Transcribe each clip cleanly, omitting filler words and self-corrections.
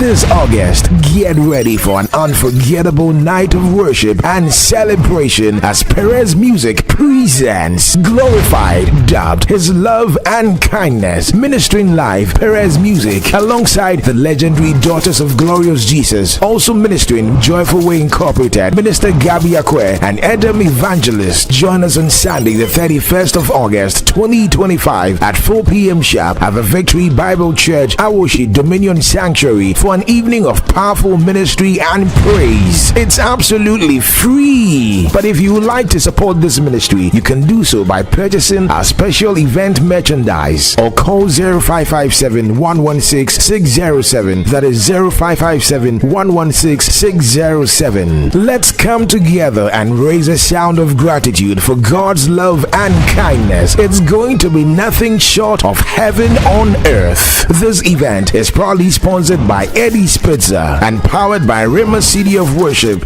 This August, get ready for an unforgettable night of worship and celebration as Perez Music presents Glorified, dubbed His Love and Kindness. Ministering live, Perez Music alongside the legendary Daughters of Glorious Jesus. Also ministering Joyful Way Incorporated, Minister Gabby Akwe and Edom Evangelist. Join us on Sunday, the 31st of August, 2025 at 4 p.m. sharp at the Victory Bible Church, Awoshi Dominion Sanctuary for an evening of powerful ministry and praise. It's absolutely free. But if you would like to support this ministry, you can do so by purchasing our special event merchandise or call 0557 116 607. That is 0557 116 607. Let's come together and raise a sound of gratitude for God's love and kindness. It's going to be nothing short of heaven on earth. This event is proudly sponsored by Eddie Spitzer and powered by Rima City of Worship.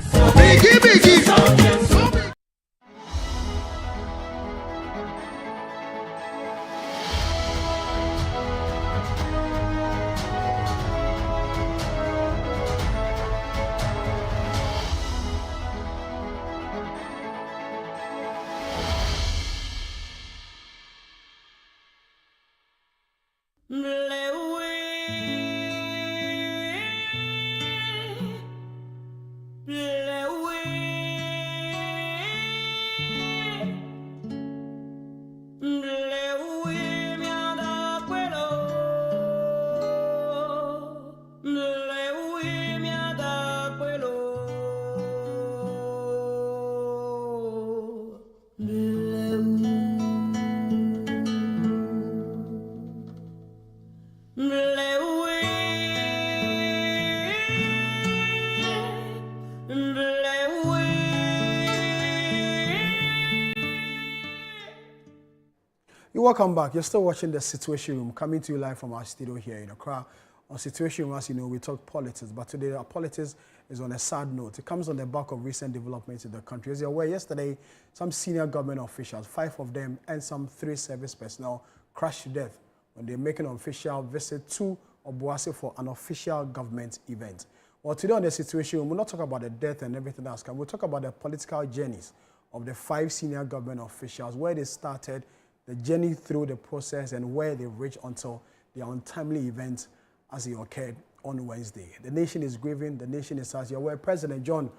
Welcome back. You're still watching the Citiuation Room, coming to you live from our studio here in Accra. On Citiuation Room, as you know, we talk politics, but today our politics is on a sad note. It comes on the back of recent developments in the country. As you're aware, yesterday, some senior government officials, 5 of them and some 3 service personnel, crashed to death when they're making an official visit to Obuasi for an official government event. Well, today on the Citiuation Room, we'll not talk about the death and everything else. We'll talk about the political journeys of the 5 senior government officials, where they started, the journey through the process, and where they reached until their untimely event as it occurred on Wednesday. The nation is grieving. The nation is, as you're aware, President John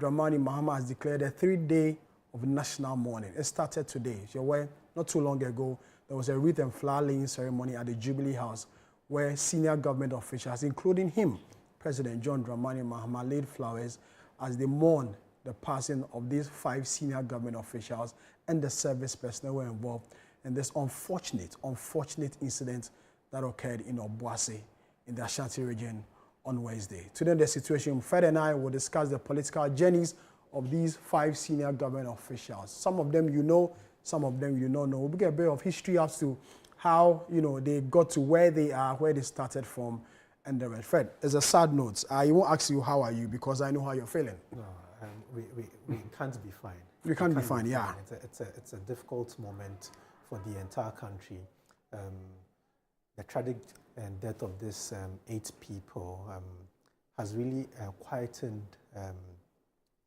Dramani Mahama has declared a 3-day of national mourning. It started today. As you're aware, not too long ago, there was a wreath and flower laying ceremony at the Jubilee House where senior government officials, including him, President John Dramani Mahama, laid flowers as they mourned the passing of these 5 senior government officials and the service personnel were involved in this unfortunate incident that occurred in Obuasi in the Ashanti region on Wednesday. Today in the Citiuation, Fred and I will discuss the political journeys of these 5 senior government officials. Some of them you know, some of them you don't know. We'll get a bit of history as to how they got to where they are, where they started from, and the rest. Fred, it's a sad note. I won't ask you how are you because I know how you're feeling. No, we can't be fine. We can't be fine, yeah. It's a difficult moment for the entire country. The tragic death of these 8 people has really quietened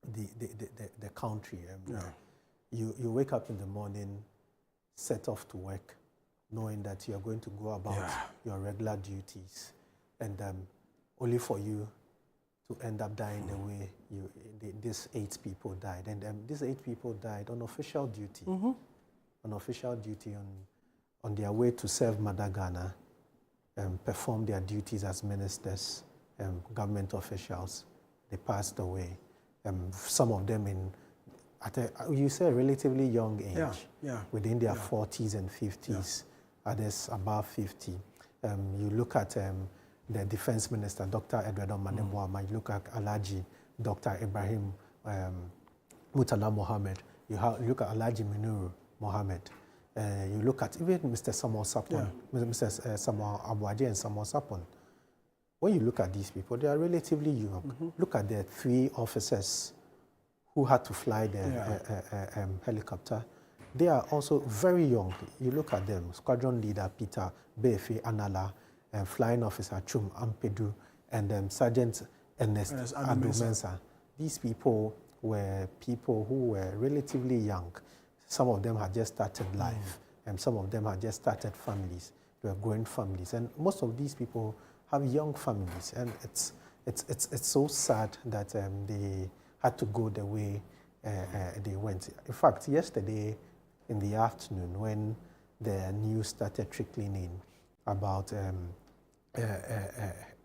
the country. You wake up in the morning, set off to work, knowing that you are going to go about your regular duties, and only for you to end up dying the way these 8 people died. And these 8 people died on official duty. On official duty on their way to serve Mother Ghana, perform their duties as ministers, government officials. They passed away. Some of them at a relatively young age, within their 40s and 50s, others above 50. You look at the Defense Minister, Dr. Edward Omanebuama. You look at Alhaji Dr. Ibrahim Murtala Mohammed. You look at Alhaji Minuru Mohammed. You look at even Mr. Samuel Sapon, Mr. Samuel Abuaje and Samuel Sapon. When you look at these people, they are relatively young. Look at the 3 officers who had to fly the helicopter. They are also very young. You look at them, Squadron Leader Peter Befe Anala, Flying Officer Chum Ampedu, and Sergeant Ernest Adumensa. These people were people who were relatively young. Some of them had just started life, and some of them had just started families. They were growing families, and most of these people have young families, and it's so sad that they had to go the way they went. In fact, yesterday in the afternoon, when the news started trickling in about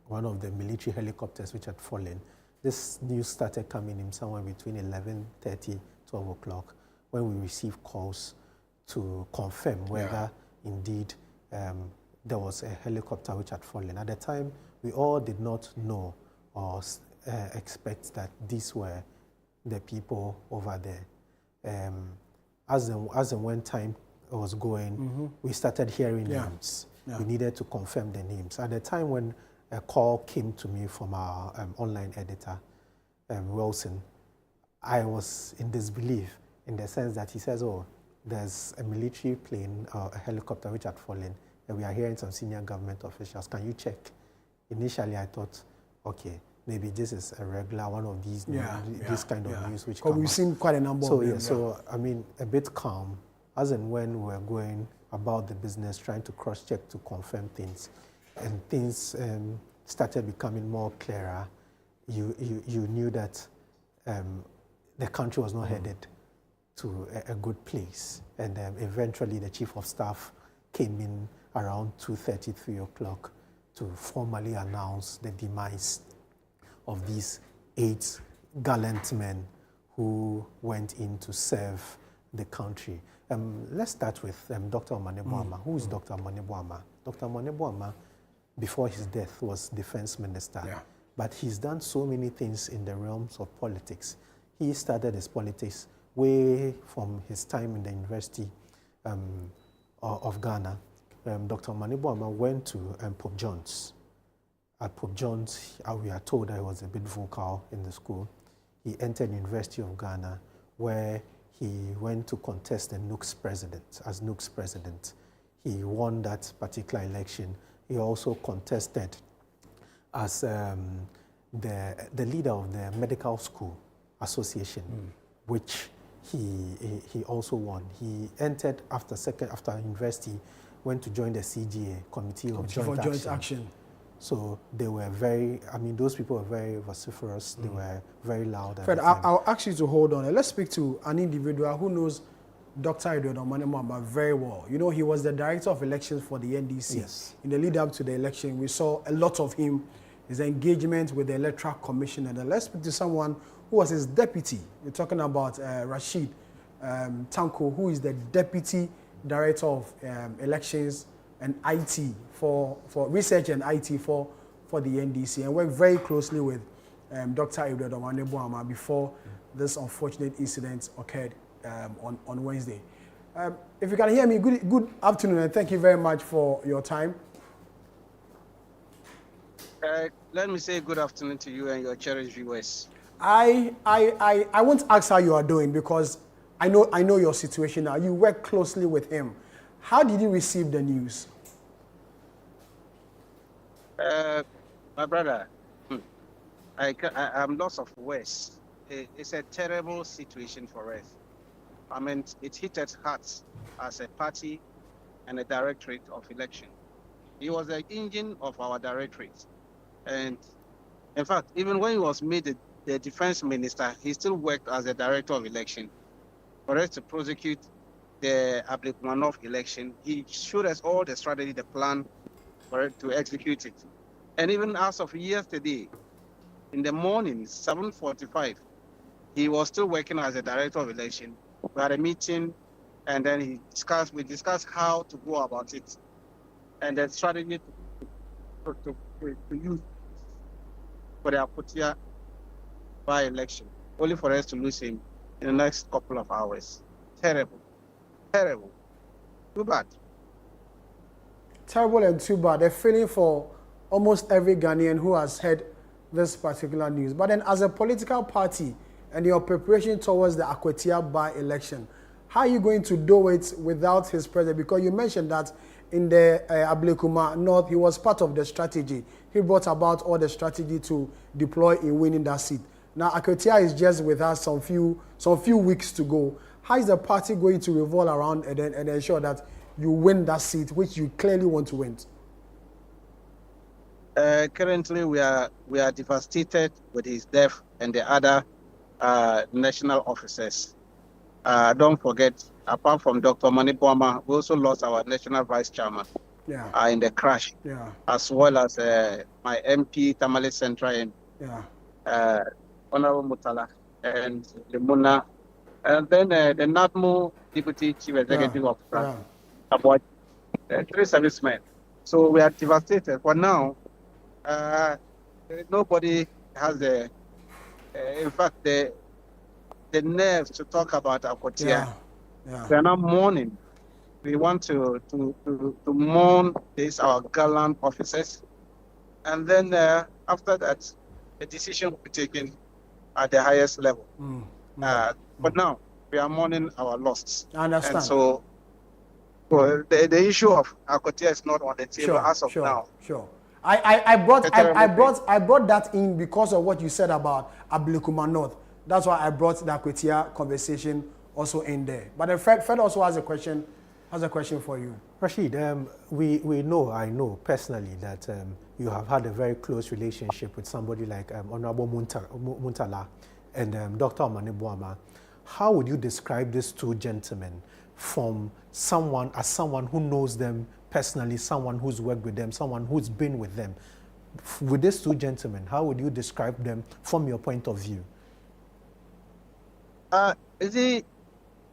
one of the military helicopters which had fallen, this news started coming in somewhere between 11:30, 12 o'clock, when we received calls to confirm whether indeed there was a helicopter which had fallen. At the time, we all did not know or expect that these were the people over there. As and when time was going, we started hearing names. We needed to confirm the names. At the time when a call came to me from our online editor, Wilson, I was in disbelief in the sense that he says, oh, there's a military plane, a helicopter which had fallen, and we are hearing some senior government officials. Can you check? Initially, I thought, okay, maybe this is a regular one of these this kind of news which come we've seen quite a number of them. So, I mean, a bit calm, as and when we were going about the business, trying to cross-check to confirm things, and things started becoming more clearer. You knew that the country was not headed to a good place. And eventually the Chief of Staff came in around 2:30, 3 o'clock to formally announce the demise of these 8 gallant men who went in to serve the country. Let's start with Dr. Omanebuama. Who is Dr. Omanebuama? Dr. Omanebuama, before his death, was Defense Minister. But he's done so many things in the realms of politics. He started his politics way from his time in the University of Ghana. Dr. Omanebuama went to Pope John's. At Pope John's, we are told that he was a bit vocal in the school. He entered the University of Ghana, where he went to contest the NUC's president, as NUC's president. He won that particular election. He also contested as the leader of the Medical School Association, which he also won. He entered after university, went to join the CGA, Committee of Joint Action. So they were very, I mean, those people were very vociferous. They were very loud. Fred, I'll ask you to hold on. Let's speak to an individual who knows Dr. Edward Omanebuama very well. You know, he was the director of elections for the NDC. Yes. In the lead up to the election, we saw a lot of him, his engagement with the Electoral Commission. And let's speak to someone who was his deputy. We're talking about Rashid Tanko, who is the deputy director of elections and IT for research and IT for the NDC, and worked very closely with Dr. Edward Omanebuama before this unfortunate incident occurred on Wednesday. If you can hear me, good afternoon, and thank you very much for your time. Let me say good afternoon to you and your cherished viewers. I won't ask how you are doing because I know your situation now. You work closely with him. How did you receive the news? My brother, I'm lost of words. It's a terrible situation for us. I mean, it hit us hard as a party and a directorate of election. He was the engine of our directorate. And in fact, even when he was made the defense minister, he still worked as a director of election for us to prosecute the Abdulmanov election. He showed us all the strategy, the plan for it to execute it. And even as of yesterday, in the morning, 7:45, he was still working as a director of election. We had a meeting, and then we discussed how to go about it, and the strategy to use for the Akotia by-election, only for us to lose him in the next couple of hours. Terrible. Terrible. Too bad. Terrible and too bad. A feeling for almost every Ghanaian who has heard this particular news. But then as a political party and your preparation towards the Akwatia by-election, how are you going to do it without his presence? Because you mentioned that in the Ablekuma North, he was part of the strategy. He brought about all the strategy to deploy in winning that seat. Now, Akwatia is just with us some few weeks to go. How is the party going to revolve around and ensure that you win that seat, which you clearly want to win? Currently, we are devastated with his death and the other national officers. Don't forget, apart from Dr. Manipwama, we also lost our national vice chairman in the crash, as well as my MP, Tamale Central, and Honorable Mutala and Limuna, and then the NADMO Deputy Chief Executive Officer, about 3 servicemen. So we are devastated. For now, nobody has in fact, the nerve to talk about Akwatia. We are not mourning. We want to mourn our gallant officers, and then after that, a decision will be taken at the highest level. But now we are mourning our loss. I understand. And so, the issue of Akwatia is not on the table as of now. Sure. I brought that in because of what you said about Ablekuma North. That's why I brought the Akwatia conversation also in there. But Fred also has a question for you. Rashid, I know personally that you have had a very close relationship with somebody like Honorable Muntala and Dr. Manipwama. How would you describe these two gentlemen from someone who knows them personally, someone who's worked with them, someone who's been with them? With these two gentlemen, how would you describe them from your point of view? Dr.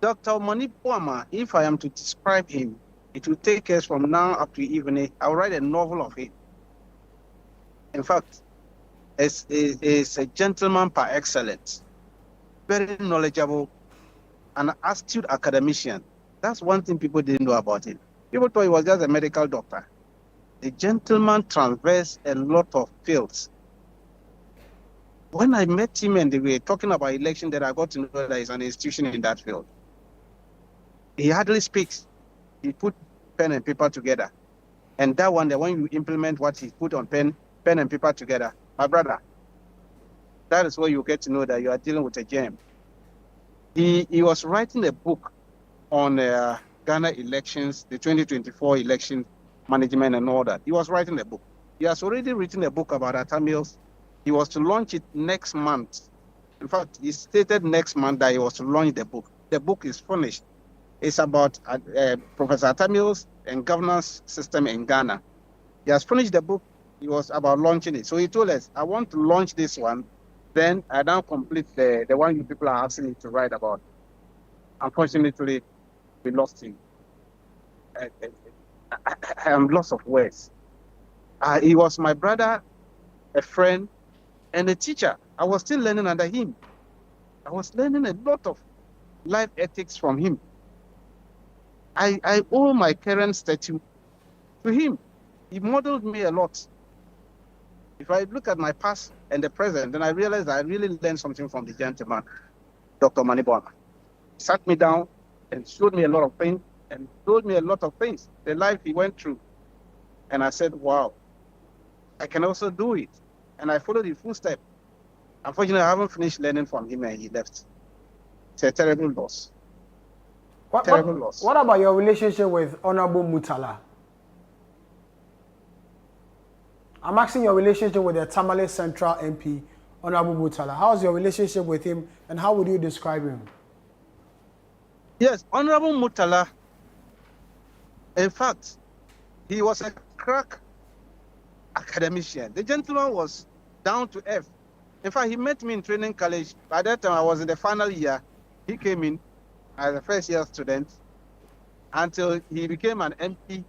Manipwama, if I am to describe him, it will take us from now up to evening. I'll write a novel of him. In fact, is a gentleman par excellence, very knowledgeable, an astute academician. That's one thing people didn't know about him. People thought he was just a medical doctor. The gentleman traversed a lot of fields. When I met him and they were talking about election, that I got to know that he's an institution in that field. He hardly speaks. He put pen and paper together. And that one, when you implement what he put on pen and paper together, my brother, that is where you get to know that you are dealing with a gem. He was writing a book on Ghana elections, the 2024 election management and all that. He was writing a book. He has already written a book about Atamils. He was to launch it next month. In fact, he stated next month that he was to launch the book. The book is finished. It's about Professor Atamils and governance system in Ghana. He has finished the book. He was about launching it. So he told us, I want to launch this one. Then I now complete the one you people are asking me to write about. Unfortunately, we lost him. I am lost of words. He was my brother, a friend, and a teacher. I was still learning under him. I was learning a lot of life ethics from him. I owe my current statue to him. He modeled me a lot. If I look at my past and the present, then I realize I really learned something from the gentleman, Dr. Manipwama. He sat me down and showed me a lot of things and told me a lot of things, the life he went through. And I said, wow, I can also do it. And I followed the footsteps. Unfortunately, I haven't finished learning from him and he left. It's a terrible loss. Terrible loss. What about your relationship with Honorable Mutala? I'm asking your relationship with the Tamale Central MP, Honorable Mutala. How's your relationship with him and how would you describe him? Yes, Honorable Mutala, in fact, he was a crack academician. The gentleman was down to earth. In fact, he met me in training college. By that time, I was in the final year. He came in as a first-year student until he became an MP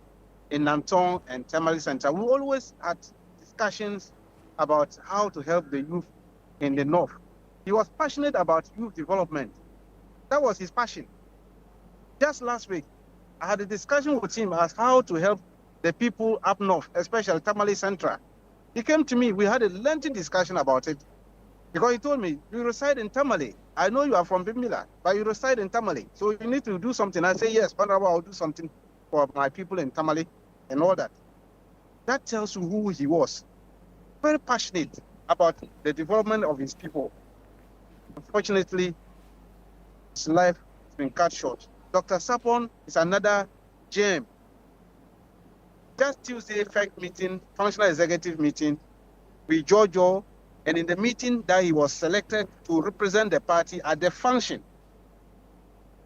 in Nanton and Tamale Center, we always had discussions about how to help the youth in the north. He was passionate about youth development. That was his passion. Just last week, I had a discussion with him as how to help the people up north, especially Tamale Central. He came to me, we had a lengthy discussion about it, because he told me, you reside in Tamale. I know you are from Bimila, but you reside in Tamale, so you need to do something. I say, yes, Honorable, I'll do something for my people in Tamale and all that. That tells you who he was. Very passionate about the development of his people. Unfortunately, his life has been cut short. Dr. Sapon is another gem. Just Tuesday, FEC meeting, functional executive meeting with Jojo, and in the meeting that he was selected to represent the party at the function.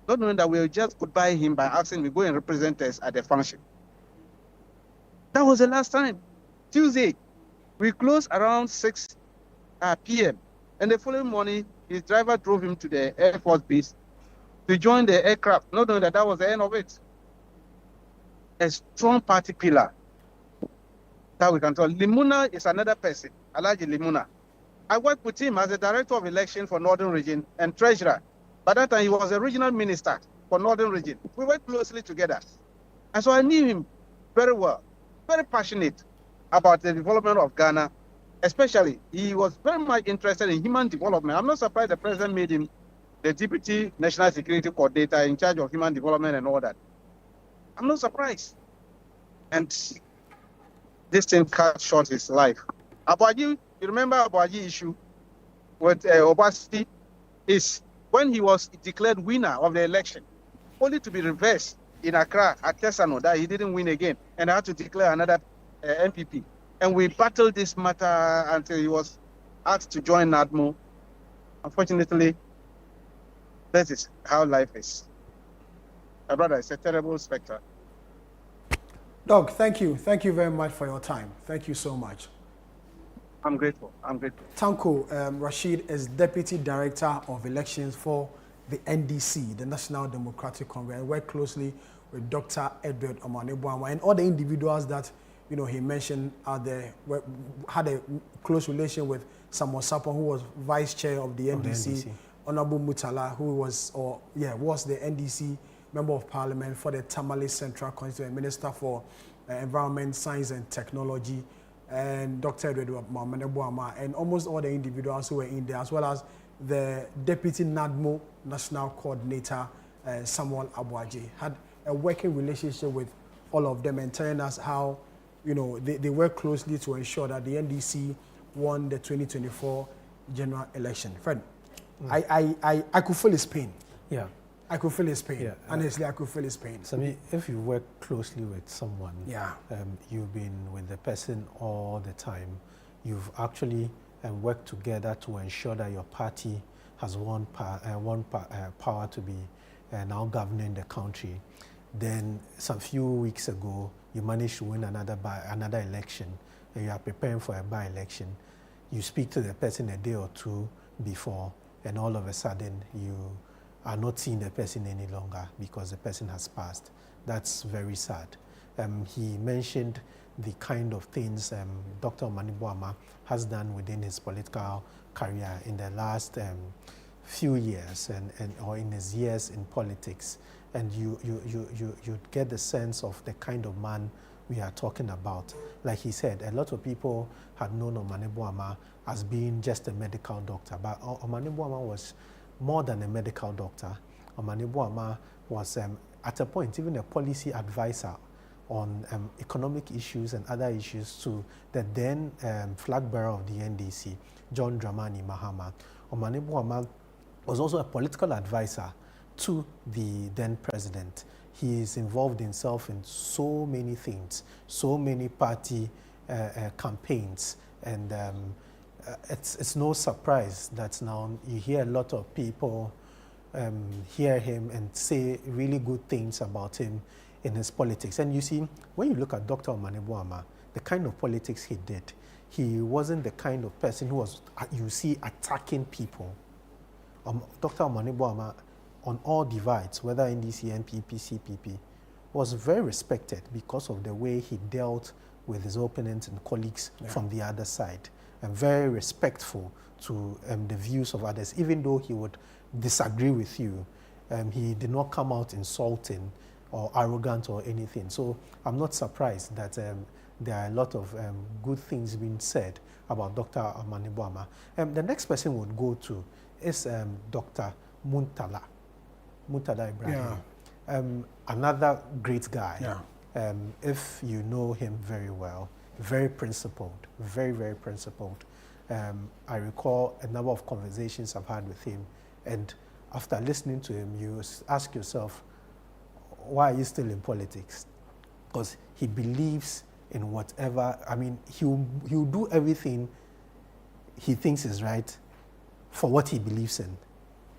Not knowing that we'll just goodbye him by asking me go and represent us at the function. That was the last time. Tuesday, we closed around 6 p.m. And the following morning, his driver drove him to the Air Force base to join the aircraft, not knowing that that was the end of it. A strong party pillar that we can tell. Limuna is another person, Alaji Limuna. I worked with him as the director of election for Northern Region and treasurer. By that time, he was a regional minister for Northern Region. We worked closely together. And so I knew him very well, very passionate about the development of Ghana. Especially, he was very much interested in human development. I'm not surprised the president made him the Deputy National Security Coordinator in charge of human development and all that. I'm not surprised. And this thing cut short his life. Abuaji, you remember Abuaji issue with Obasi is when he was declared winner of the election, only to be reversed in Accra at Tesano that he didn't win again and had to declare another MPP. And we battled this matter until he was asked to join NADMO. Unfortunately, that is how life is. My brother, it's a terrible spectre. Doc, thank you. Thank you very much for your time. Thank you so much. I'm grateful. I'm grateful. Tanko Rashid is Deputy Director of Elections for the NDC, the National Democratic Congress, and worked closely with Dr. Edward Omanebuama and all the individuals that he mentioned out there had a close relation with Samuel Sapon, who was Vice Chair of the NDC, Honorable Mutala, who was the NDC Member of Parliament for the Tamale Central Constituency, Minister for Environment, Science and Technology, and Dr. Edward Omanebuama, and almost all the individuals who were in there, as well as the Deputy NADMO National Coordinator, Samuel Abuaji, had a working relationship with all of them and telling us how they work closely to ensure that the NDC won the 2024 general election. Fred, I could feel his pain. Yeah. I could feel his pain. Yeah, honestly, I could feel his pain. So, if you work closely with someone, you've been with the person all the time, you've actually worked together to ensure that your party has won power to be now governing the country. Then, some few weeks ago, you managed to win another election, and you are preparing for a by-election. You speak to the person a day or two before, and all of a sudden, you are not seeing the person any longer because the person has passed. That's very sad. He mentioned the kind of things Dr. Omanebuama has done within his political career in the last few years or in his years in politics. And you get the sense of the kind of man we are talking about. Like he said, a lot of people had known Omanebuama as being just a medical doctor, but Omanebuama was more than a medical doctor. Omanebuama was, at a point, even a policy advisor on economic issues and other issues to the then flag bearer of the NDC, John Dramani Mahama. Omanebuama was also a political advisor to the then president. He is involved himself in so many things, so many party campaigns, and it's no surprise that now you hear a lot of people hear him and say really good things about him in his politics. And you see, when you look at Dr. Omanebuama, the kind of politics he did, he wasn't the kind of person who was, you see, attacking people. Dr. Omanebuama, on all divides, whether NDC, NPP, CPP, was very respected because of the way he dealt with his opponents and colleagues from the other side, and very respectful to the views of others. Even though he would disagree with you, he did not come out insulting or arrogant or anything. So I'm not surprised that there are a lot of good things being said about Dr. Amanibuama. The next person would go to is Dr. Muntala Ibrahim. Another great guy. If you know him very well, very principled, very, very principled. I recall a number of conversations I've had with him, and after listening to him, you ask yourself, why are you still in politics? Because he believes in whatever, I mean, he'll do everything he thinks is right for what he believes in.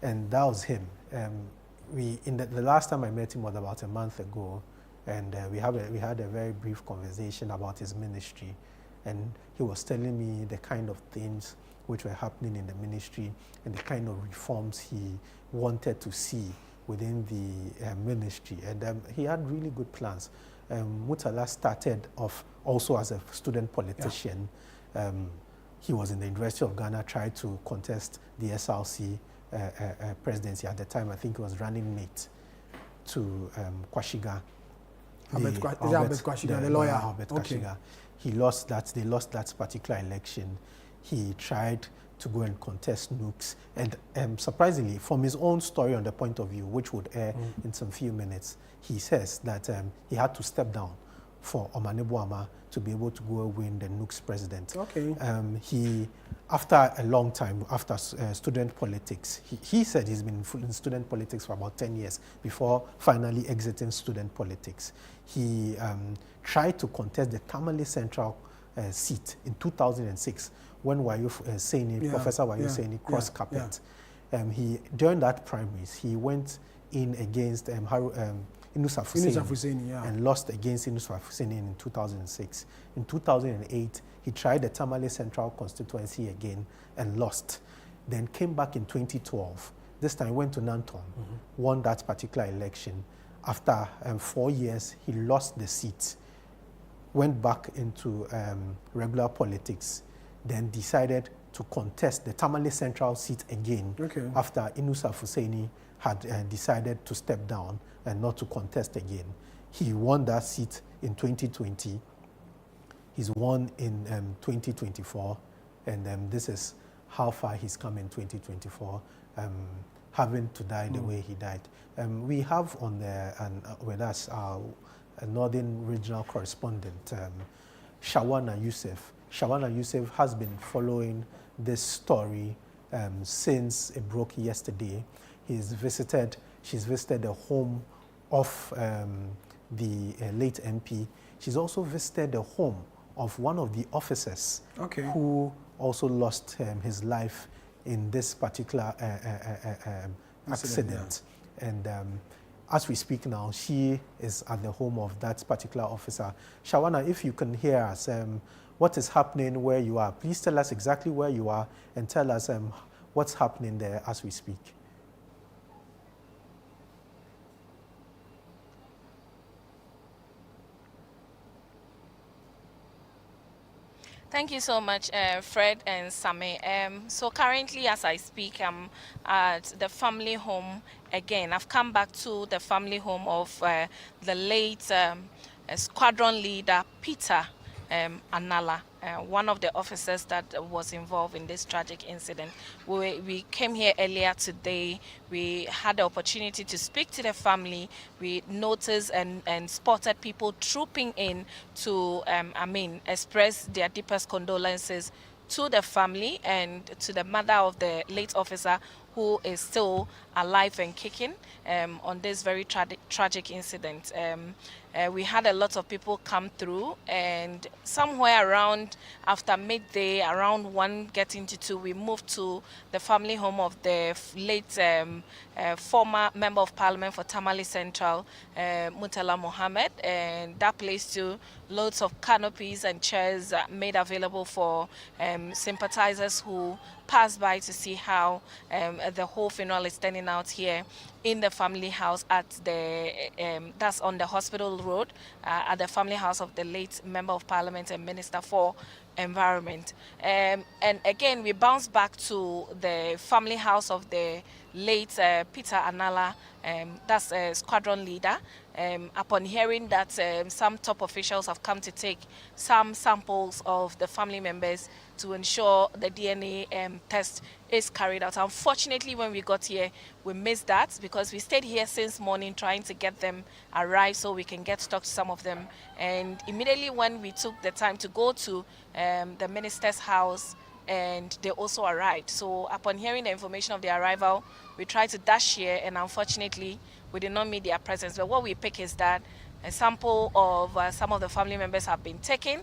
And that was him. The last time I met him was about a month ago, and we had a very brief conversation about his ministry, and he was telling me the kind of things which were happening in the ministry and the kind of reforms he wanted to see within the ministry, and he had really good plans. Mutala started off also as a student politician. He was in the University of Ghana, tried to contest the SRC presidency at the time. I think he was running mate to Kwashiga. Albert Kwashiga, the lawyer. Albert Kwashiga. They lost that particular election. He tried to go and contest Nooks, and surprisingly, from his own story on the point of view, which would air in some few minutes, he says that he had to step down for Amanibuama to be able to go win the Nooks president. He, after a long time, after student politics, he said he's been in student politics for about 10 years before finally exiting student politics. He tried to contest the Tamale Central seat in 2006 when Professor Wayo Seni crossed carpet. During that primaries, he went in against Inusaf Husseini and lost against Inusaf Husseini in 2006. In 2008, he tried the Tamale Central constituency again and lost. Then came back in 2012. This time went to Nanton, won that particular election. After 4 years, he lost the seat, went back into regular politics, then decided to contest the Tamale Central seat again after Inusaf Husseini had decided to step down and not to contest again. He won that seat in 2020. He's won in 2024, and this is how far he's come in 2024, having to die the way he died. We have with us our Northern Regional Correspondent, Shawana Youssef. Shawana Youssef has been following this story since it broke yesterday. She's visited the home of the late MP. She's also visited the home of one of the officers who also lost his life in this particular accident. And as we speak now, she is at the home of that particular officer. Shawana, if you can hear us, what is happening where you are? Please tell us exactly where you are and tell us what's happening there as we speak. Thank you so much, Fred and Same. So currently, as I speak, I'm at the family home again. I've come back to the family home of the late squadron leader, Peter Anala, one of the officers that was involved in this tragic incident. We came here earlier today. We had the opportunity to speak to the family. We noticed and spotted people trooping in to, express their deepest condolences to the family and to the mother of the late officer, who is still alive and kicking on this very tragic incident. We had a lot of people come through, and somewhere around after midday, around 1 getting to 2, we moved to the family home of the late former Member of Parliament for Tamale Central, Mutala Mohammed, and that place too, loads of canopies and chairs made available for sympathizers who pass by to see how the whole funeral is turning out here in the family house at the that's on the hospital road, at the family house of the late member of parliament and minister for environment. And again, we bounce back to the family house of the late Peter Anala, that's a squadron leader. Upon hearing that some top officials have come to take some samples of the family members to ensure the DNA test is carried out. Unfortunately, when we got here, we missed that because we stayed here since morning trying to get them arrived so we can get stock to some of them. And immediately when we took the time to go to the minister's house, and they also arrived. So upon hearing the information of their arrival, we tried to dash here, and unfortunately, we did not meet their presence. But what we pick is that a sample of some of the family members have been taken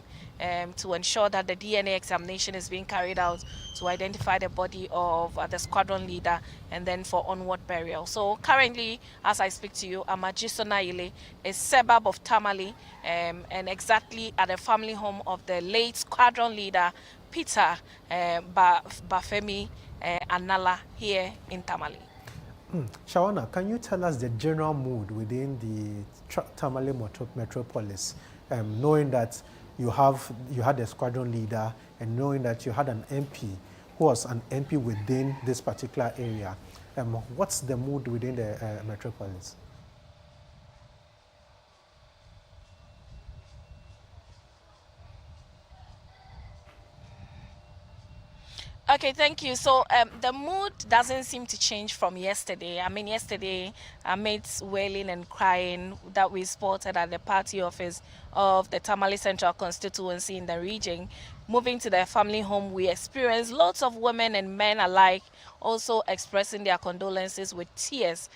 to ensure that the DNA examination is being carried out to identify the body of the squadron leader and then for onward burial. So currently, as I speak to you, I'm at Jisonaile, a suburb of Tamale, and exactly at the family home of the late squadron leader, Peter Bafemi Anala, here in Tamale. Shawana, can you tell us the general mood within the Tamale metropolis, knowing that you had a squadron leader and knowing that you had an MP who was an MP within this particular area? What's the mood within the metropolis? Okay, thank you. So the mood doesn't seem to change from yesterday. I mean, yesterday, amidst wailing and crying that we spotted at the party office of the Tamale Central constituency in the region, moving to their family home, we experienced lots of women and men alike also expressing their condolences with tears,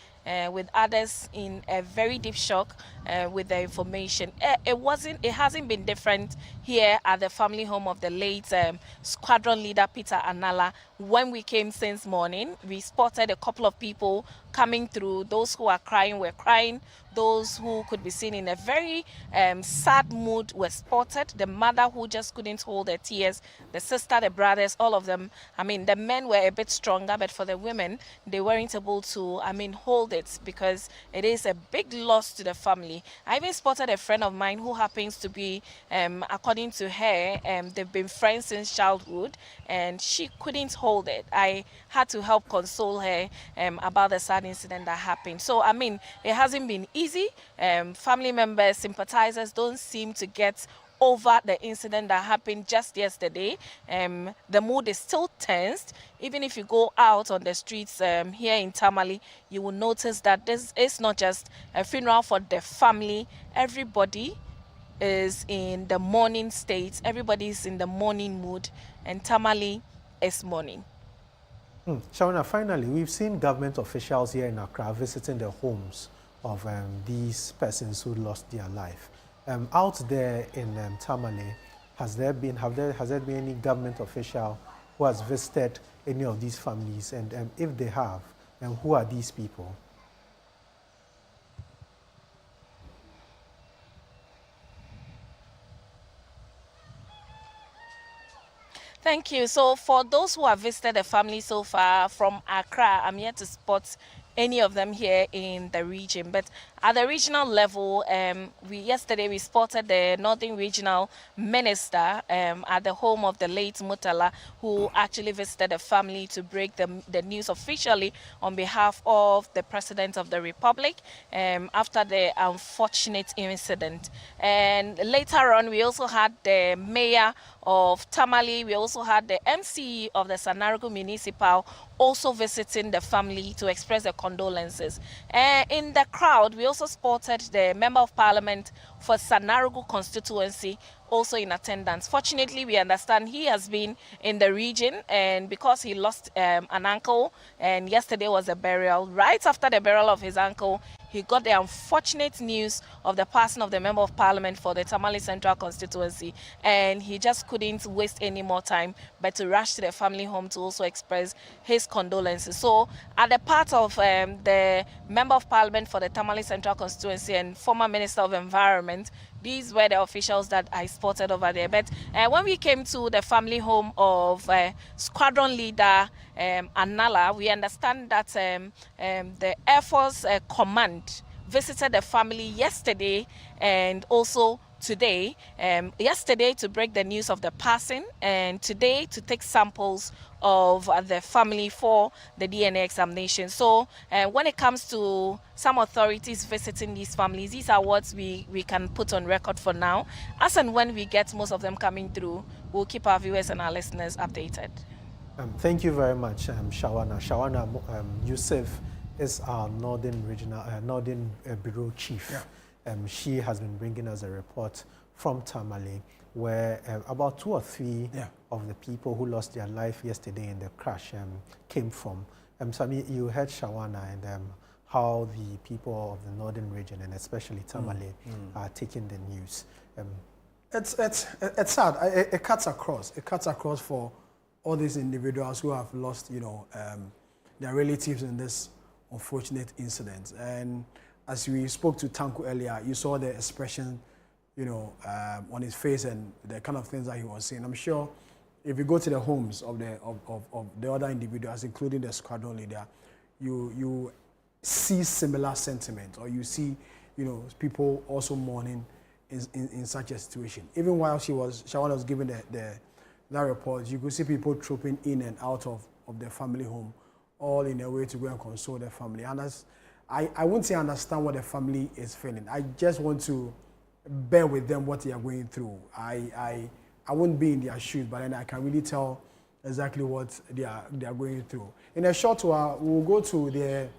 with others in a very deep shock with the information. It hasn't been different here at the family home of the late squadron leader Peter Anala. When we came since morning, we spotted a couple of people coming through. Those who are crying were crying. Those who could be seen in a very sad mood were spotted. The mother who just couldn't hold her tears, the sister, the brothers, all of them. I mean, the men were a bit stronger, but for the women, they weren't able to, hold it because it is a big loss to the family. I even spotted a friend of mine who happens to be, according to her, they've been friends since childhood, and she couldn't hold it. I had to help console her about the sad incident that happened. So, it hasn't been easy. Family members, sympathizers don't seem to get over the incident that happened just yesterday. The mood is still tensed. Even if you go out on the streets here in Tamale, you will notice that this is not just a funeral for the family. Everybody is in the mourning state. Everybody is in the mourning mood, and Tamale is mourning. Shauna, finally, we've seen government officials here in Accra visiting the homes of these persons who lost their life. Out there in Tamale, has there been any government official who has visited any of these families? And if they have, who are these people? Thank you. So for those who have visited the family so far from Accra, I'm yet to spot any of them here in the region. But at the regional level, yesterday we spotted the Northern Regional Minister at the home of the late Mutala, who actually visited the family to break the news officially on behalf of the President of the Republic after the unfortunate incident. And later on, we also had the Mayor of Tamale. We also had the MC of the Sanarigu Municipal also visiting the family to express their condolences. In the crowd, we also spotted the Member of Parliament for Sanarigu constituency also in attendance. Fortunately, we understand he has been in the region, and because he lost an uncle, and yesterday was a burial. Right after the burial of his uncle, he got the unfortunate news of the passing of the Member of Parliament for the Tamale Central constituency, and he just couldn't waste any more time but to rush to the family home to also express his condolences. So at the part of the Member of Parliament for the Tamale Central constituency and former Minister of Environment, these were the officials that I spotted over there. But when we came to the family home of squadron leader Anala, we understand that the Air Force Command visited the family yesterday and also today. Yesterday to break the news of the passing, and today to take samples of the family for the DNA examination. So when it comes to some authorities visiting these families, these are what we can put on record for now. As and when we get most of them coming through, we'll keep our viewers and our listeners updated. Thank you very much, Shawana. Shawana Yusuf is our Northern Regional, Bureau Chief. Yeah. She has been bringing us a report from Tamale, where about 2 or 3 of the people who lost their life yesterday in the crash came from. Sami, you heard Shawana and how the people of the Northern region, and especially Tamale, are taking the news. It's sad. It cuts across. It cuts across for all these individuals who have lost, their relatives in this unfortunate incident. And as we spoke to Tanko earlier, you saw the expression, on his face and the kind of things that he was saying. I'm sure if you go to the homes of the other individuals, including the squadron leader, you see similar sentiment, or you see, people also mourning in such a situation. Even while Shawana was giving that report, you could see people trooping in and out of their family home, all in a way to go and console their family. And I wouldn't say understand what the family is feeling. I just want to bear with them what they are going through. I won't be in their shoes, but then I can really tell exactly what they are going through. In a short while, we'll go to the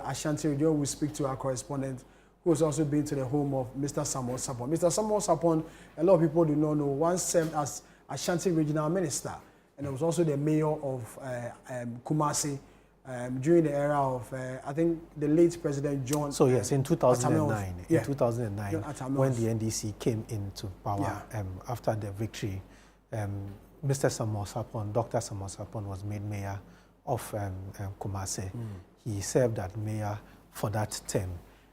Ashanti region. We'll speak to our correspondent, who has also been to the home of Mr. Samuel Sapon. Mr. Samuel Sapon, a lot of people do not know, once served as Ashanti Regional Minister, and was also the mayor of Kumasi during the era of, I think, the late President John. So yes, in 2009, when the NDC came into power, after the victory, Mr. Samuel Sapon, Dr. Samuel Sapon, was made mayor of Kumasi. He served as mayor for that term.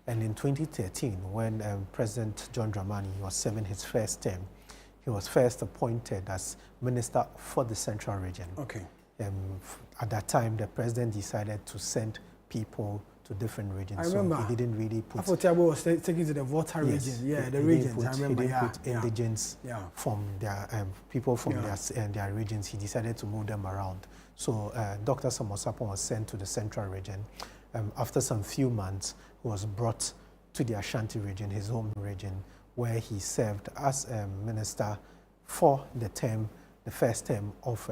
And in 2013, when President John Dramani was serving his first term, he was first appointed as Minister for the Central Region. Okay. At that time, the president decided to send people to different regions. I remember. So he didn't really put... Afotabo was taken to the Volta region. Yeah, the regions. I remember. He didn't put indigents from their people from their regions. He decided to move them around. So Dr. Samuel Sapon was sent to the Central Region. After some few months, he was brought to the Ashanti region, his home region, where he served as minister for the first term of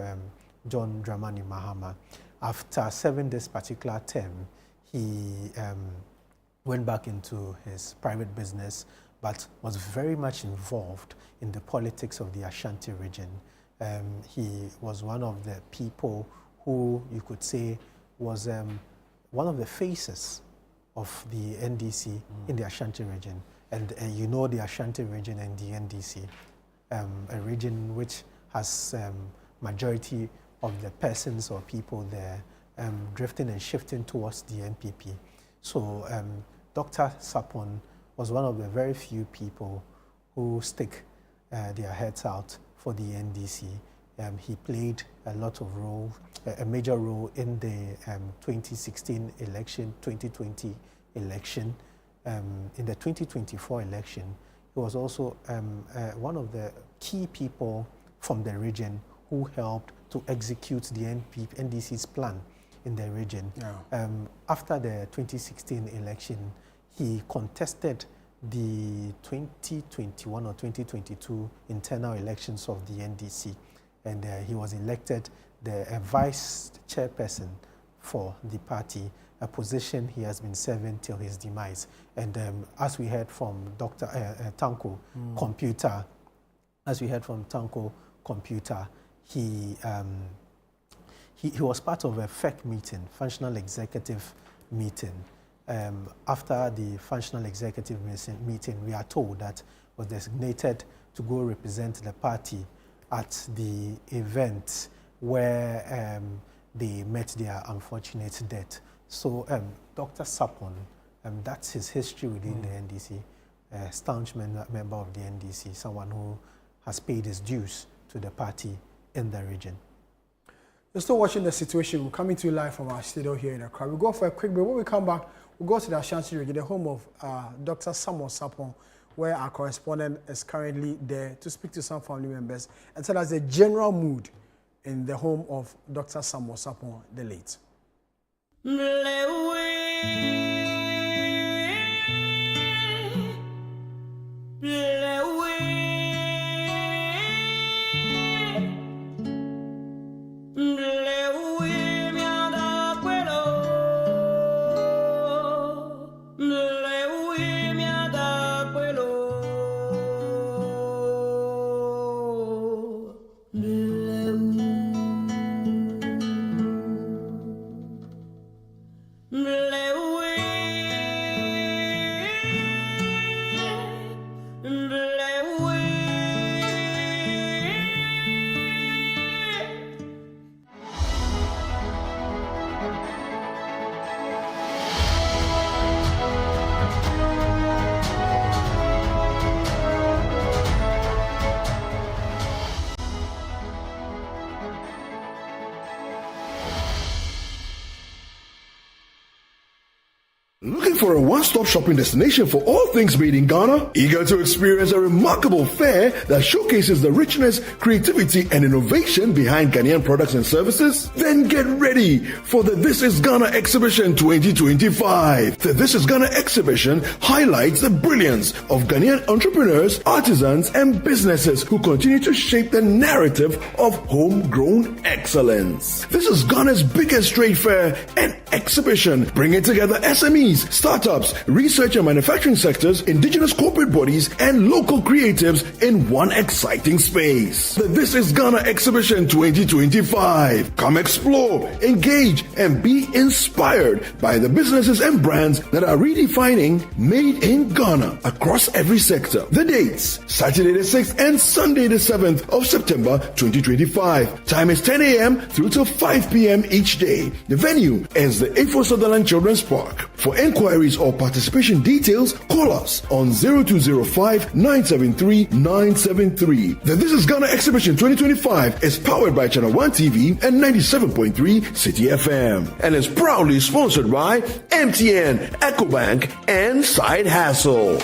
John Dramani Mahama. After serving this particular term, he went back into his private business, but was very much involved in the politics of the Ashanti region. He was one of the people who you could say was one of the faces of the NDC in the Ashanti region. And the Ashanti region and the NDC, a region which has majority of the persons or people there drifting and shifting towards the NPP. So Dr. Sapon was one of the very few people who stick their heads out for the NDC. He played a major role in the 2016 election, 2020 election. In the 2024 election, he was also one of the key people from the region who helped to execute the NDC's plan in the region. Yeah. After the 2016 election, he contested the 2021 or 2022 internal elections of the NDC, and he was elected the vice chairperson for the party, a position he has been serving till his demise. And as we heard from Dr. Tanko Computer, he was part of a FEC meeting, functional executive meeting. After the functional executive meeting, we are told that was designated to go represent the party at the event where they met their unfortunate death. So Dr. Sapon, that's his history within the NDC. a staunch member of the NDC, someone who has paid his dues to the party in the region. You're still watching The Situation. We're coming to you live from our studio here in Accra. We'll go for a quick break. When we come back, we'll go to the Ashanti region, the home of Dr. Samuel Sapon, where our correspondent is currently there to speak to some family members and tell us the general mood in the home of Dr. Samuel Sapon, the late. Looking for a one-stop shopping destination for all things made in Ghana? Eager to experience a remarkable fair that showcases the richness, creativity, and innovation behind Ghanaian products and services? Then get ready for the This is Ghana Exhibition 2025. The This is Ghana Exhibition highlights the brilliance of Ghanaian entrepreneurs, artisans, and businesses who continue to shape the narrative of homegrown excellence. This is Ghana's biggest trade fair and exhibition, bringing together SMEs, startups, research and manufacturing sectors, indigenous corporate bodies, and local creatives in one exciting space. The This is Ghana Exhibition 2025. Come explore, engage, and be inspired by the businesses and brands that are redefining Made in Ghana across every sector. The dates: Saturday the 6th and Sunday the 7th of September 2025. Time is 10 a.m. through till 5 p.m. each day. The venue is the A4 Sutherland Children's Park. For inquiries or participation details, call us on 0205 973 973. The This is Ghana Exhibition 2025 is powered by Channel 1 TV and 97.3 City FM and is proudly sponsored by MTN, EcoBank, and Side Hassle.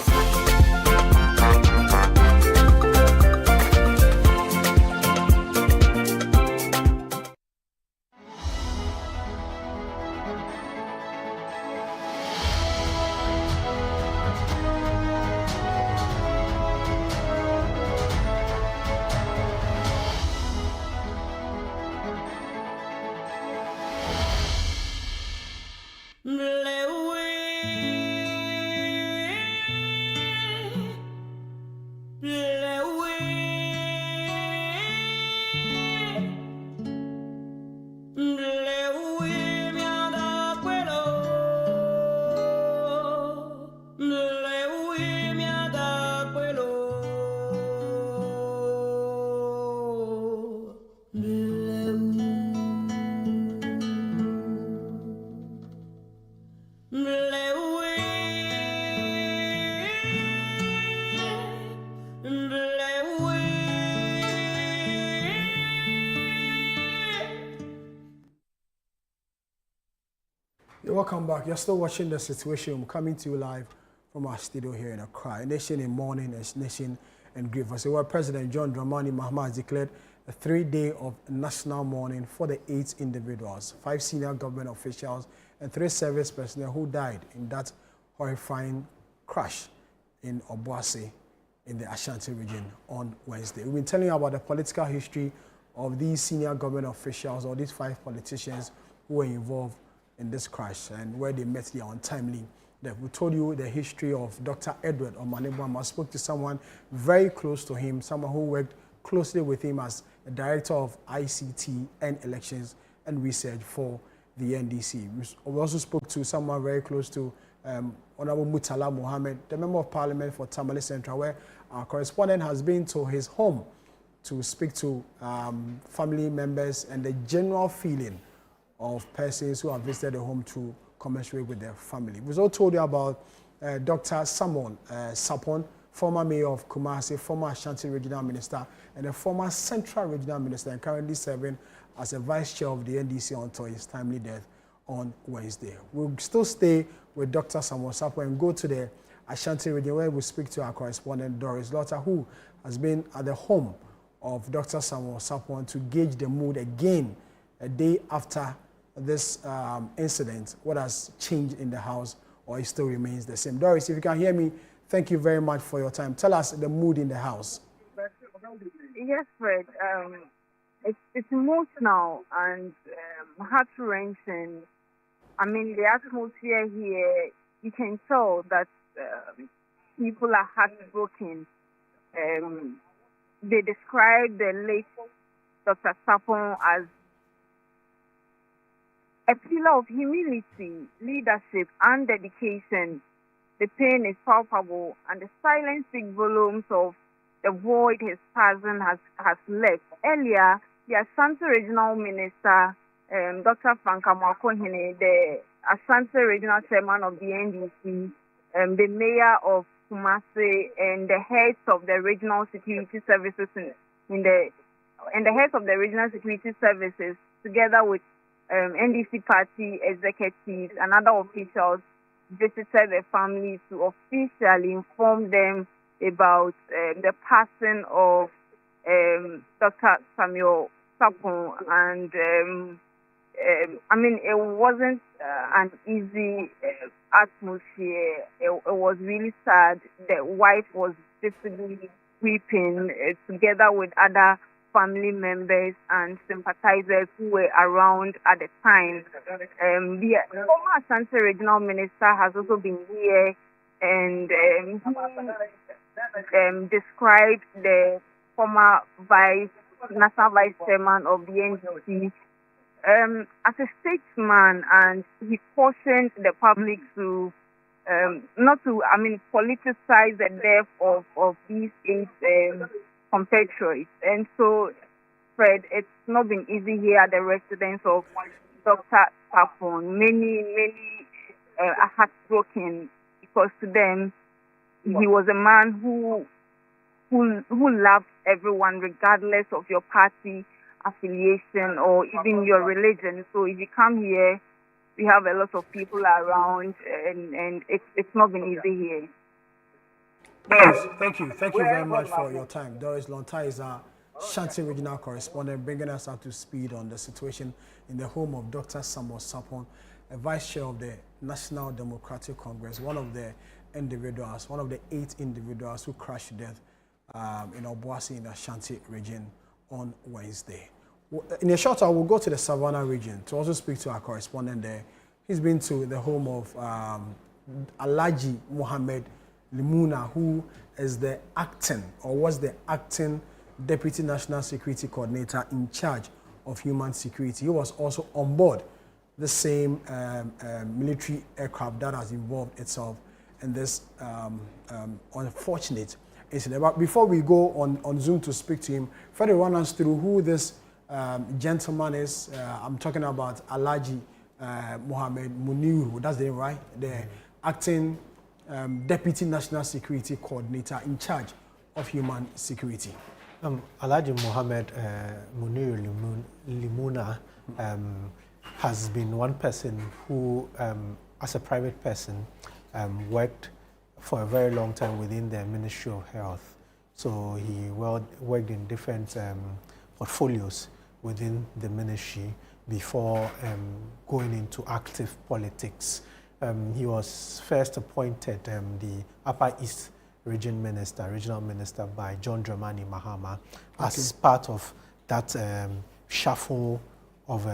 Welcome back. You're still watching The Situation. We're coming to you live from our studio here in Accra. A nation in mourning, a nation in grief. As well, President John Dramani Mahama has declared a 3-day of national mourning for the 8 individuals, 5 senior government officials, and 3 service personnel who died in that horrifying crash in Obuasi in the Ashanti region on Wednesday. We've been telling you about the political history of these senior government officials, or these 5 politicians who were involved in this crash and where they met their untimely death. We told you the history of Dr. Edward Omanebwama. I spoke to someone very close to him, someone who worked closely with him as a director of ICT and elections and research for the NDC. We also spoke to someone very close to Honorable Mutala Mohammed, the Member of Parliament for Tamale Central, where our correspondent has been to his home to speak to family members and the general feeling of persons who have visited the home to commiserate with their family. We also told you about Dr. Samuel Sapon, former mayor of Kumasi, former Ashanti Regional Minister, and a former Central Regional Minister, and currently serving as a vice chair of the NDC until his timely death on Wednesday. We'll still stay with Dr. Samuel Sapon and go to the Ashanti region where we speak to our correspondent Doris Lotta, who has been at the home of Dr. Samuel Sapon to gauge the mood again a day after this incident. What has changed in the house, or it still remains the same? Doris, if you can hear me, thank you very much for your time. Tell us the mood in the house. Yes, Fred. It's emotional and heart-wrenching. I mean, the atmosphere here, you can tell that people are heartbroken. They describe the late Dr. Sapon as a pillar of humility, leadership, and dedication. The pain is palpable, and the silent speaks volumes of the void his passing has left. Earlier, the Ashanti Regional Minister, Dr. Frank Amakohene, the Ashanti Regional Chairman of the NDC, the Mayor of Kumasi, and the heads of the regional security services and the heads of the regional security services, together with NDC party executives and other officials, visited the family to officially inform them about the passing of Dr. Samuel Sapon. And I mean, it wasn't an easy atmosphere. It was really sad. The wife was visibly weeping together with other family members and sympathizers who were around at the time. The former Ashanti Regional Minister has also been here, and he described the former National Vice Chairman of the NDC as a statesman, and he cautioned the public to not to, politicize the death of these eight compatriots. And so, Fred, it's not been easy here at the residence of Dr. Sapon. Many are heartbroken because to them, he was a man who loved everyone regardless of your party affiliation or even your religion. So if you come here, we have a lot of people around, and it's not been easy here. Doris, thank you very much for your time. Doris Lotta is our Ashanti regional correspondent, bringing us up to speed on the situation in the home of Dr. Samuel Sapon, a vice chair of the National Democratic Congress, one of the 8 individuals who crashed to death in Obuasi in the Ashanti region on Wednesday. In a short while, we'll go to the Savannah region to also speak to our correspondent there. He's been to the home of Alhaji Mohammed Limuna, who is the was the acting Deputy National Security Coordinator in charge of human security. He was also on board the same military aircraft that has involved itself in this unfortunate incident. But before we go on Zoom to speak to him, Freddie, run us through who this gentleman is. I'm talking about Alhaji Mohammed Muniru, that's the name, right? The acting Deputy National Security Coordinator in charge of human security. Alhaji Mohammed Muniru Limuna has been one person who, as a private person, worked for a very long time within the Ministry of Health. So he worked in different portfolios within the ministry before going into active politics. He was first appointed the Upper East regional minister by John Dramani Mahama as part of that shuffle of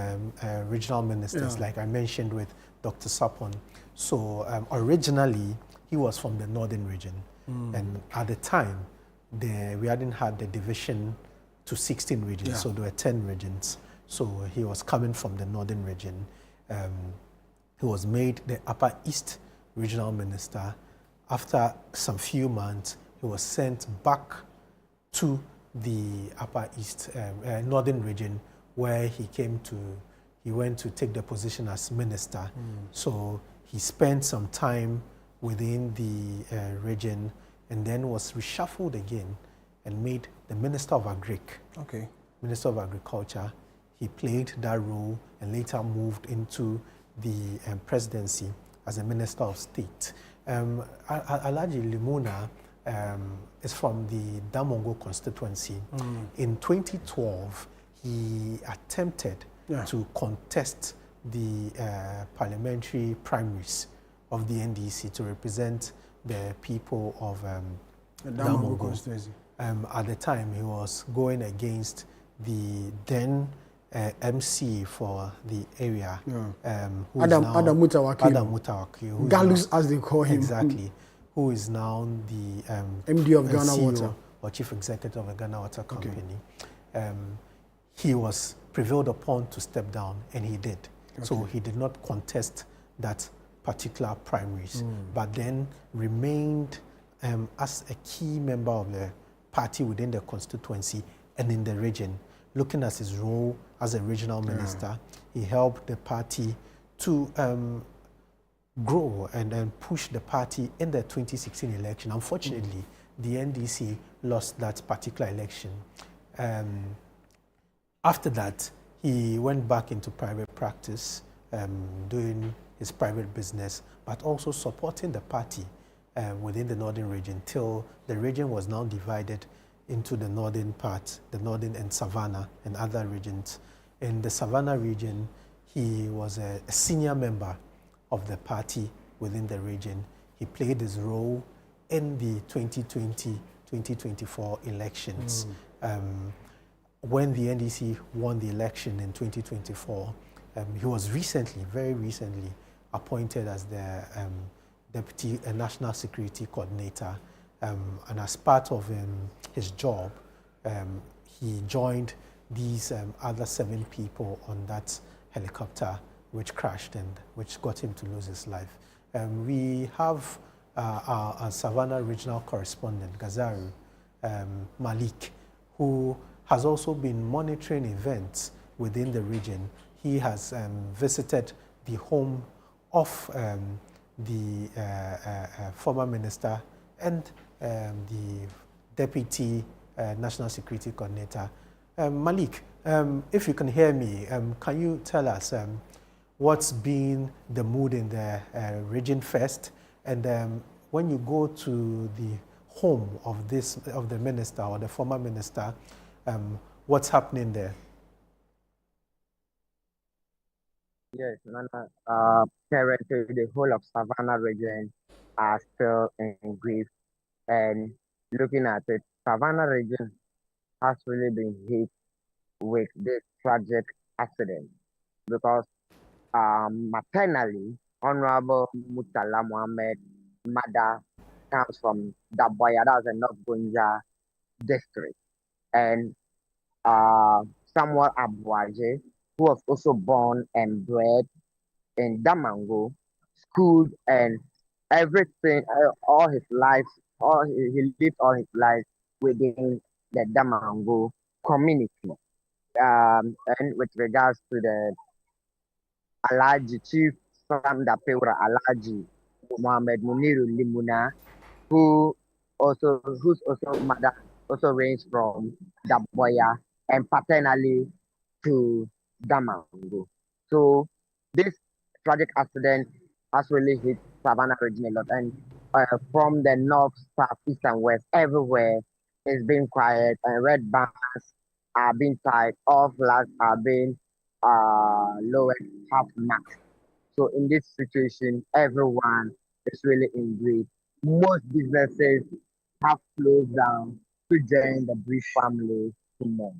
regional ministers, like I mentioned with Dr. Sapon. So originally, he was from the northern region. And at the time, we hadn't had the division to 16 regions, so there were 10 regions. So he was coming from the northern region. He was made the Upper East regional minister. After some few months, he was sent back to the Upper East northern region, where he went to take the position as minister. So he spent some time within the region, and then was reshuffled again and made the Minister of Minister of Agriculture. He played that role and later moved into the presidency as a Minister of State. Alhaji Limuna is from the Damongo constituency. In 2012, he attempted to contest the parliamentary primaries of the NDC to represent the people of Damongo constituency. At the time, he was going against the then MC for the area, Adam Mutawaki, Galus, as they call him. Exactly. Who is now the MD of Ghana CEO Water, or Chief Executive of the Ghana Water Company. He was prevailed upon to step down, and he did. So he did not contest that particular primaries, but then remained as a key member of the party within the constituency and in the region. Looking at his role as a regional minister, he helped the party to grow and push the party in the 2016 election. Unfortunately, the NDC lost that particular election. After that, he went back into private practice, doing his private business, but also supporting the party within the northern region till the region was now divided into the northern part, the northern and Savannah and other regions. In the Savannah region, he was a senior member of the party within the region. He played his role in the 2020-2024 elections. When the NDC won the election in 2024, he was recently, very recently, appointed as the Deputy National Security Coordinator. And as part of his job, he joined these other 7 people on that helicopter which crashed and which got him to lose his life. We have our Savannah regional correspondent, Gazaru Malik, who has also been monitoring events within the region. He has visited the home of the former minister and the Deputy National Security Coordinator. Malik, if you can hear me, can you tell us what's been the mood in the region first, and when you go to the home of the minister or the former minister, what's happening there? Yes, Nana. Currently, the whole of Savannah region are still in grief, and looking at it, Savannah region has really been hit with this tragic accident because maternally, Honorable Mutala Mohammed mother comes from Daboya, that's the North Gonja district, and Samuel Abuaje, who was also born and bred in Damango, schooled and everything, all his life, he lived all his life within the Damango community. And with regards to the Alaji Chief Sanda Peura Alaji Muhammad Muniru Limuna, whose also mother also ranges from Daboya and paternally to Damango. So this tragic accident has really hit Savannah region a lot, and from the north, south, east, and west, everywhere is being quiet, and red banners are being tied, all flags are being lowered half mast. So in this situation, everyone is really in grief. Most businesses have closed down to join the British family to mourn.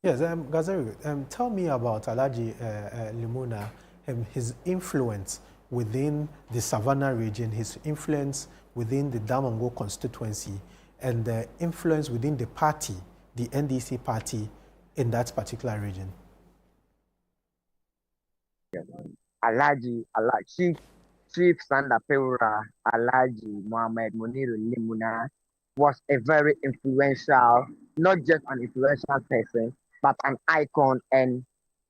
Yes, Gazaru, tell me about Alhaji Limuna, his influence within the Savannah region, his influence within the Damango constituency, and the influence within the party, the NDC party, in that particular region. Alaji Chief Sanda Peura Alaji Muhammad Muniru Limuna was a very influential, not just an influential person, but an icon and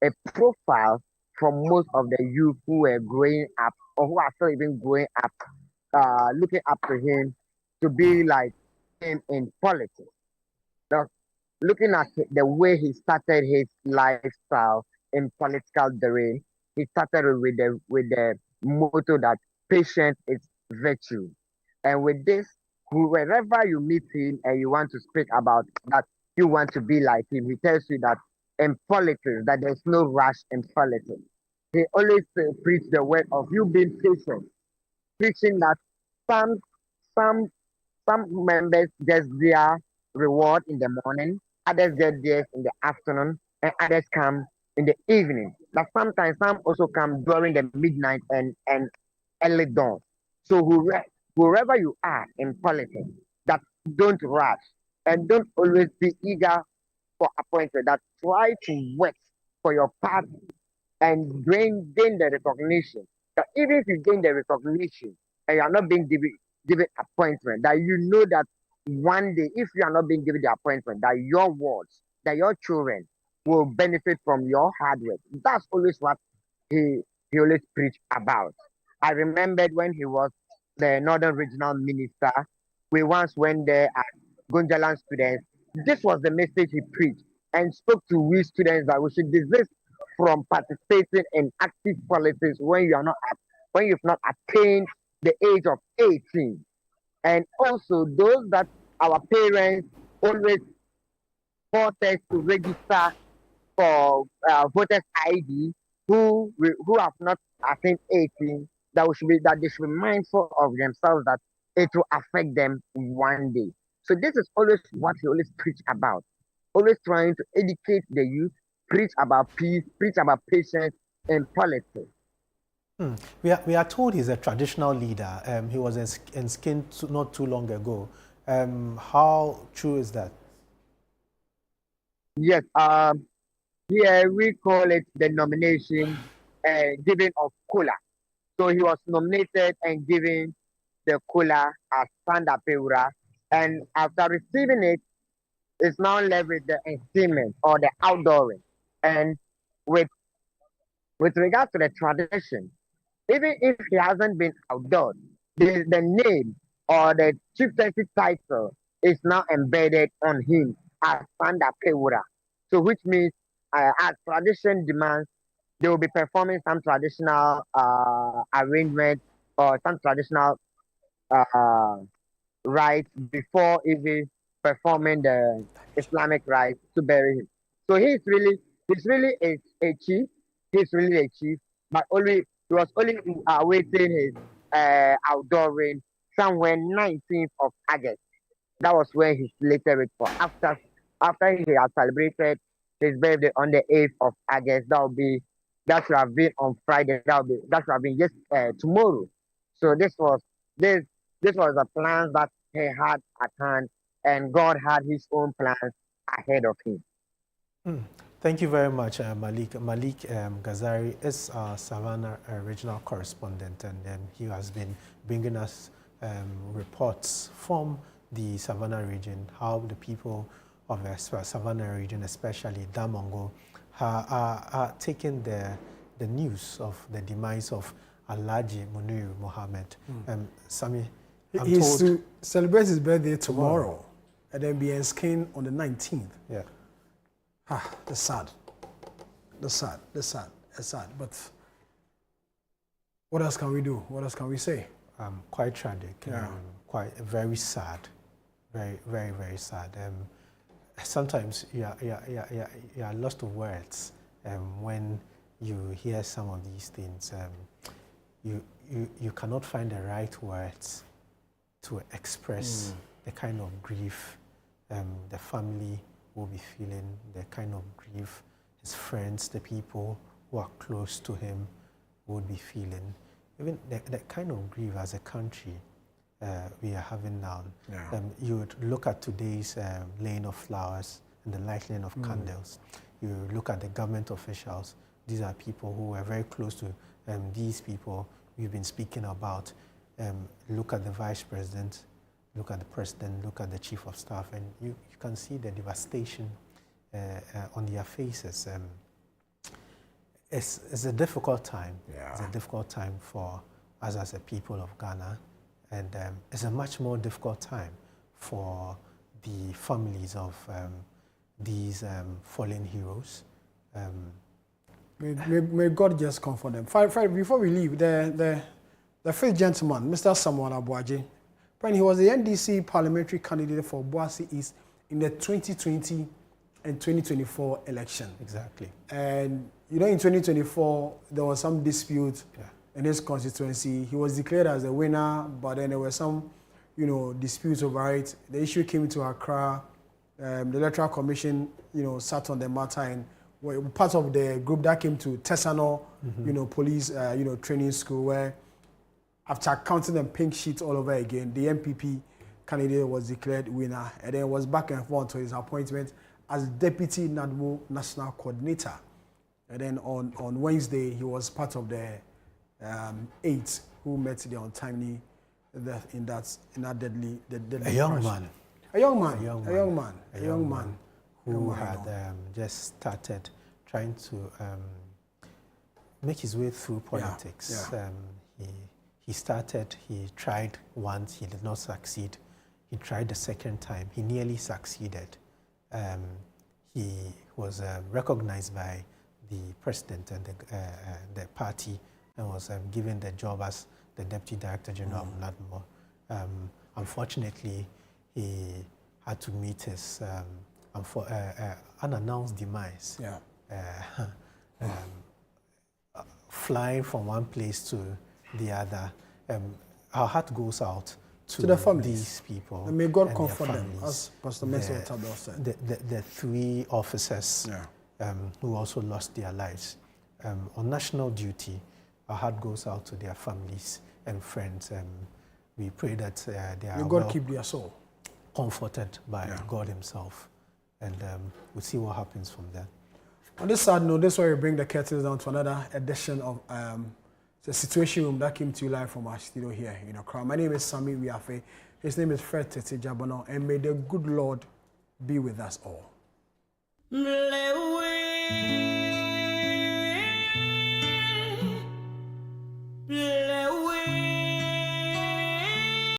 a profile for most of the youth who were growing up or who are still even growing up, looking up to him to be like him in politics. Now, looking at the way he started his lifestyle in political terrain, he started with the motto that patience is virtue. And with this, wherever you meet him and you want to speak about that, you want to be like him, he tells you that in politics, that there's no rush in politics. He always preach the word of you being patient, preaching that some some some members get their reward in the morning, others get theirs in the afternoon, and others come in the evening. But sometimes some also come during the midnight and early dawn. So wherever you are in politics, that don't rush and don't always be eager for appointment. That try to work for your path and gain the recognition. That even if you gain the recognition and you are not being given appointment, that you know that one day, if you are not being given the appointment, that your wards, that your children will benefit from your hard work. That's always what he he always preached about. I remembered when he was the Northern Regional Minister, we once went there at Gunjaland students. This was the message he preached and spoke to we students that we should desist from participating in active politics when you are not when you've not attained the age of 18. And also those that our parents always force us to register for voters ID who have not attained 18, that they should be mindful of themselves, that it will affect them one day. So this is always what he always preach about. Always trying to educate the youth, preach about peace, preach about patience in politics. We are told he's a traditional leader. He was skinned not too long ago. How true is that? Yes, here we call it the nomination giving of Kula. So he was nominated and given the Kula as Sanda Peura. And after receiving it, it's now left with the entertainment or the outdooring. And with with regards to the tradition, even if he hasn't been outdoors, the name or the chieftaincy title is now embedded on him as Sanda Peura. So which means as tradition demands, they will be performing some traditional arrangement or some traditional uh, rites before even performing the Islamic rites to bury him. So he's really a chief. He's really a chief, but only he was only awaiting his outdooring somewhere 19th of August. That was where he slated it for. After he had celebrated his birthday on the 8th of August, that should have been on Friday. That should have been just tomorrow. So this this was a plan that he had at hand, and God had His own plans ahead of him. Thank you very much, Malik. Malik Ghazari is our Savannah regional correspondent, and he has been bringing us reports from the Savannah region, how the people of the Savannah region, especially Damongo, are taking the news of the demise of Alhaji Munir Mohammed. Sami, he's to celebrate his birthday tomorrow and then be skinned on the 19th. Yeah. That's sad. That's sad. But what else can we do? What else can we say? Quite tragic. Yeah. Quite very sad. Very, very, very sad. Sometimes you are lost of words when you hear some of these things. You cannot find the right words to express the kind of grief the family will be feeling, the kind of grief his friends, the people who are close to him would be feeling. Even the kind of grief as a country we are having now. Yeah. You would look at today's laying of flowers and the lighting of candles. You look at the government officials. These are people who are very close to these people we've been speaking about. Look at the vice president, look at the president, look at the chief of staff, and you can see the devastation on their faces. It's a difficult time. Yeah. It's a difficult time for us as a people of Ghana. And it's a much more difficult time for the families of these fallen heroes. May God just comfort them. Before we leave, the fifth gentleman, Mr. Samuel Abuaje, when he was the NDC parliamentary candidate for Boase East in the 2020 and 2024 election. Exactly. And in 2024, there was some dispute in his constituency. He was declared as a winner, but then there were some, disputes over it. The issue came to Accra. The Electoral Commission, sat on the matter and were part of the group that came to Tesano, police, training school, where after counting them pink sheets all over again, the MPP candidate was declared winner, and then was back and forth to his appointment as Deputy NADMO National Coordinator. And then on Wednesday, he was part of the 8 who met the untimely death in that deadly A young crash. man. A young man who had just started trying to make his way through politics. He tried once, he did not succeed. He tried the second time, he nearly succeeded. He was recognized by the president and the party and was given the job as the Deputy Director General of NADMO. Unfortunately, he had to meet his unannounced demise. Flying from one place to the other. Our heart goes out to the families. These people. And may God and comfort their them, families. as Pastor Mensah Otabil said. The 3 officers who also lost their lives. On national duty, our heart goes out to their families and friends. We pray that they are God keep their soul comforted by God Himself. And we'll see what happens from there. On this sad note, this is where we bring the curtains down to another edition of the Situation Room that came to you live from our studio here in Accra. My name is Sami Wiafe. His name is Fred Tete Jabono, and may the good Lord be with us all. Yeah.